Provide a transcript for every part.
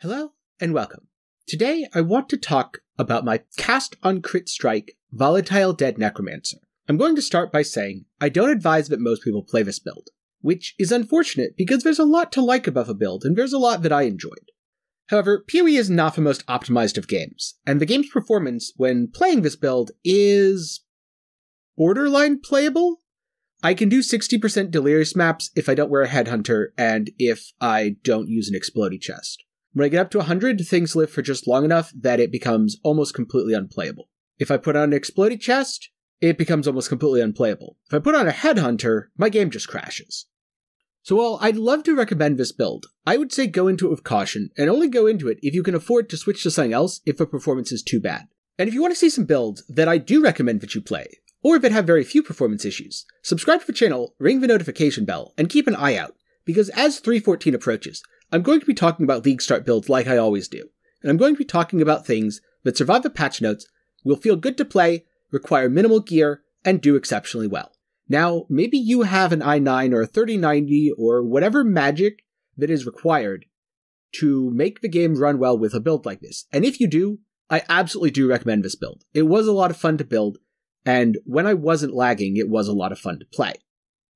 Hello and welcome. Today I want to talk about my cast on crit strike Volatile Dead Necromancer. I'm going to start by saying I don't advise that most people play this build, which is unfortunate because there's a lot to like about the build and there's a lot that I enjoyed. However, PoE is not the most optimized of games, and the game's performance when playing this build is borderline playable. I can do 60% delirious maps if I don't wear a headhunter and if I don't use an explodey chest. When I get up to 100, things live for just long enough that it becomes almost completely unplayable. If I put on an explodey chest, it becomes almost completely unplayable. If I put on a headhunter, my game just crashes. So while I'd love to recommend this build, I would say go into it with caution, and only go into it if you can afford to switch to something else if the performance is too bad. And if you want to see some builds that I do recommend that you play, or that have very few performance issues, subscribe to the channel, ring the notification bell, and keep an eye out, because as 3.14 approaches, I'm going to be talking about League Start builds like I always do, and I'm going to be talking about things that survive the patch notes, will feel good to play, require minimal gear, and do exceptionally well. Now, maybe you have an i9 or a 3090 or whatever magic that is required to make the game run well with a build like this, and if you do, I absolutely do recommend this build. It was a lot of fun to build, and when I wasn't lagging, it was a lot of fun to play.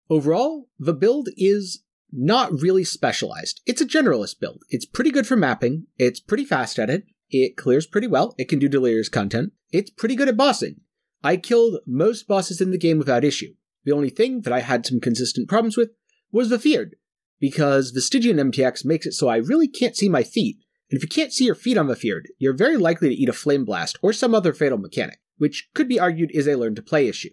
Overall, the build is not really specialized. It's a generalist build. It's pretty good for mapping, it's pretty fast at it, it clears pretty well, it can do delirious content, it's pretty good at bossing. I killed most bosses in the game without issue. The only thing that I had some consistent problems with was the Feared, because the Stygian MTX makes it so I really can't see my feet, and if you can't see your feet on the Feared, you're very likely to eat a Flame Blast or some other fatal mechanic, which could be argued is a learn to play issue.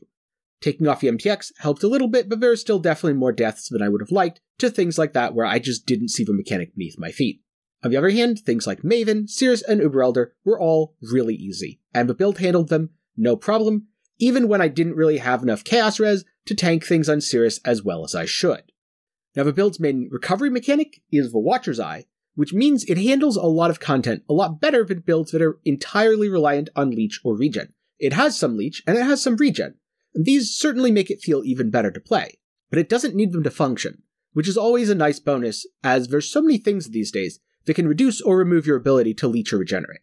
Taking off the MTX helped a little bit, but there are still definitely more deaths than I would have liked to things like that where I just didn't see the mechanic beneath my feet. On the other hand, things like Maven, Cirrus, and Uber Elder were all really easy, and the build handled them no problem, even when I didn't really have enough Chaos Res to tank things on Cirrus as well as I should. Now the build's main recovery mechanic is the Watcher's Eye, which means it handles a lot of content a lot better than builds that are entirely reliant on Leech or Regen. It has some Leech, and it has some Regen. These certainly make it feel even better to play, but it doesn't need them to function, which is always a nice bonus, as there's so many things these days that can reduce or remove your ability to leech or regenerate.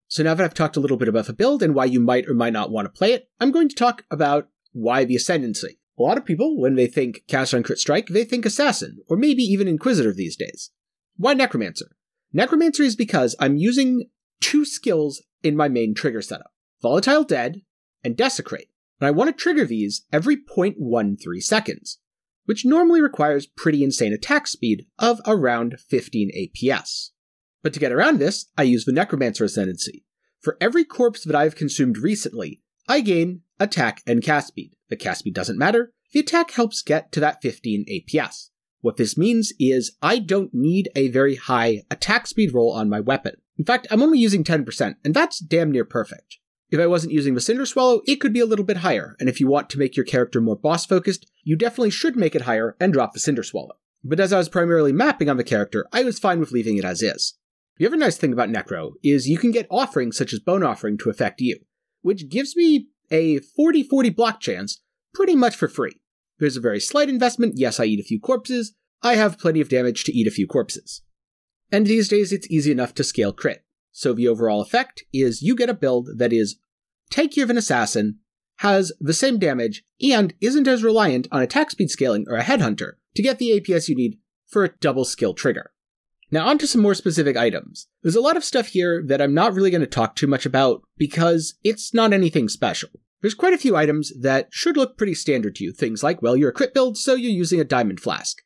So now that I've talked a little bit about the build and why you might or might not want to play it, I'm going to talk about why the Ascendancy. A lot of people, when they think Cast on Crit Strike, they think Assassin, or maybe even Inquisitor these days. Why Necromancer? Necromancer is because I'm using two skills in my main trigger setup, Volatile Dead and Desecrate. And I want to trigger these every 0.13 seconds, which normally requires pretty insane attack speed of around 15 APS. But to get around this, I use the Necromancer Ascendancy. For every corpse that I've consumed recently, I gain attack and cast speed. The cast speed doesn't matter, the attack helps get to that 15 APS. What this means is I don't need a very high attack speed roll on my weapon. In fact, I'm only using 10%, and that's damn near perfect. If I wasn't using the Cinderswallow, it could be a little bit higher, and if you want to make your character more boss-focused, you definitely should make it higher and drop the Cinderswallow. But as I was primarily mapping on the character, I was fine with leaving it as is. The other nice thing about Necro is you can get offerings such as Bone Offering to affect you, which gives me a 40-40 block chance pretty much for free. There's a very slight investment, yes I eat a few corpses, I have plenty of damage to eat a few corpses. And these days it's easy enough to scale crit. So the overall effect is you get a build that is tankier of an assassin, has the same damage, and isn't as reliant on attack speed scaling or a headhunter to get the APS you need for a double skill trigger. Now onto some more specific items. There's a lot of stuff here that I'm not really going to talk too much about because it's not anything special. There's quite a few items that should look pretty standard to you. Things like, well, you're a crit build, so you're using a Diamond Flask.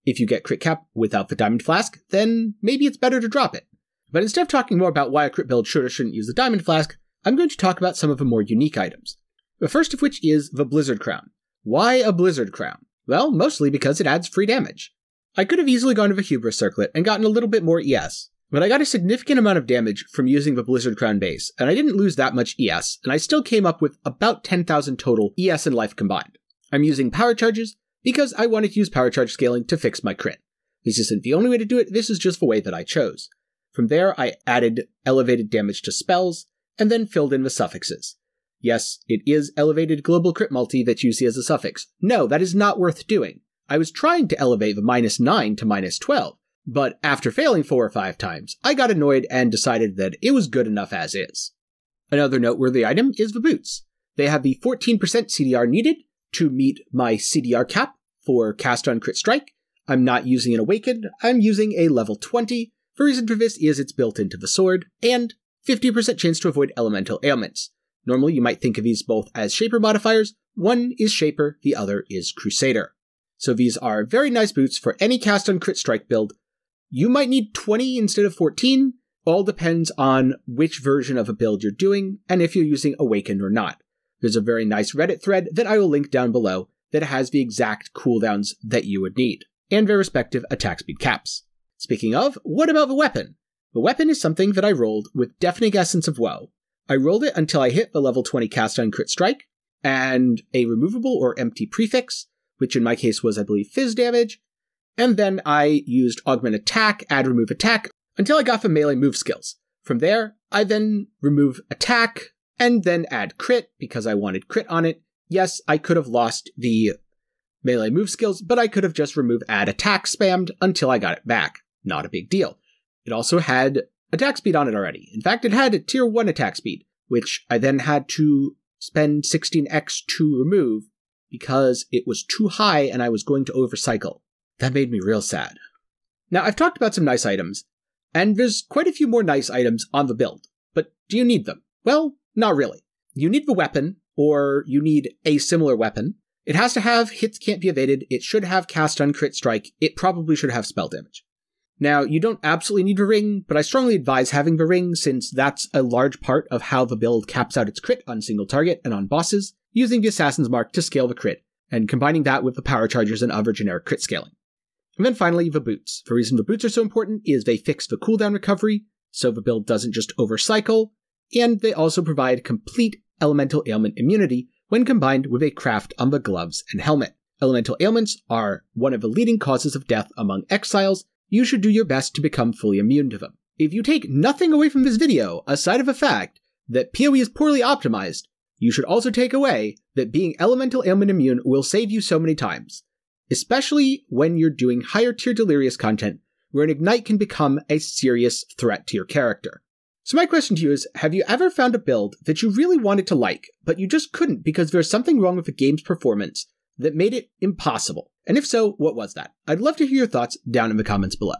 If you get crit cap without the Diamond Flask, then maybe it's better to drop it. But instead of talking more about why a crit build should or shouldn't use the Diamond Flask, I'm going to talk about some of the more unique items. The first of which is the Blizzard Crown. Why a Blizzard Crown? Well, mostly because it adds free damage. I could have easily gone to the Hubris Circlet and gotten a little bit more ES, but I got a significant amount of damage from using the Blizzard Crown base, and I didn't lose that much ES, and I still came up with about 10,000 total ES and life combined. I'm using power charges because I wanted to use power charge scaling to fix my crit. This isn't the only way to do it, this is just the way that I chose. From there, I added elevated damage to spells, and then filled in the suffixes. Yes, it is elevated global crit multi that you see as a suffix. No, that is not worth doing. I was trying to elevate the -9 to -12, But after failing 4 or 5 times, I got annoyed and decided that it was good enough as is. Another noteworthy item is the boots. They have the 14% CDR needed to meet my CDR cap for cast on crit strike. I'm not using an Awakened, I'm using a level 20. The reason for this is it's built into the sword, and 50% chance to avoid elemental ailments. Normally you might think of these both as Shaper modifiers. One is Shaper, the other is Crusader. So these are very nice boots for any cast on crit strike build. You might need 20 instead of 14. All depends on which version of a build you're doing, and if you're using Awakened or not. There's a very nice Reddit thread that I will link down below that has the exact cooldowns that you would need, and their respective attack speed caps. Speaking of, what about the weapon? The weapon is something that I rolled with Deafening Essence of Woe. I rolled it until I hit the level 20 cast on crit strike, and a removable or empty prefix, which in my case was, I believe, fizz damage, and then I used Augment Attack, Add Remove Attack, until I got the melee move skills. From there, I then remove Attack, and then add Crit, because I wanted Crit on it. Yes, I could have lost the melee move skills, but I could have just removed Add Attack spammed until I got it back. Not a big deal. It also had attack speed on it already. In fact, it had a tier 1 attack speed, which I then had to spend 16x to remove because it was too high and I was going to overcycle. That made me real sad. Now, I've talked about some nice items, and there's quite a few more nice items on the build, but do you need them? Well, not really. You need the weapon, or you need a similar weapon. It has to have hits can't be evaded, it should have cast on crit strike, it probably should have spell damage. Now, you don't absolutely need the ring, but I strongly advise having the ring since that's a large part of how the build caps out its crit on single target and on bosses, using the Assassin's Mark to scale the crit, and combining that with the power chargers and other generic crit scaling. And then finally, the boots. The reason the boots are so important is they fix the cooldown recovery, so the build doesn't just overcycle, and they also provide complete elemental ailment immunity when combined with a craft on the gloves and helmet. Elemental ailments are one of the leading causes of death among exiles. You should do your best to become fully immune to them. If you take nothing away from this video, aside of the fact that PoE is poorly optimized, you should also take away that being elemental ailment immune will save you so many times, especially when you're doing higher tier Delirious content, where an Ignite can become a serious threat to your character. So my question to you is, have you ever found a build that you really wanted to like, but you just couldn't because there's something wrong with the game's performance that made it impossible? And if so, what was that? I'd love to hear your thoughts down in the comments below.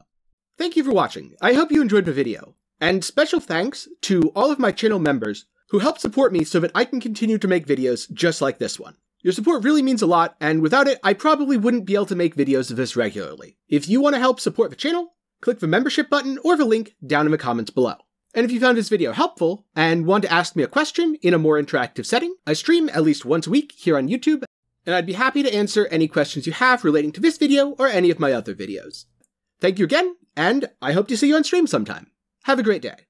Thank you for watching. I hope you enjoyed the video. And special thanks to all of my channel members who help support me so that I can continue to make videos just like this one. Your support really means a lot, and without it, I probably wouldn't be able to make videos of this regularly. If you want to help support the channel, click the membership button or the link down in the comments below. And if you found this video helpful and want to ask me a question in a more interactive setting, I stream at least once a week here on YouTube, and I'd be happy to answer any questions you have relating to this video or any of my other videos. Thank you again, and I hope to see you on stream sometime. Have a great day.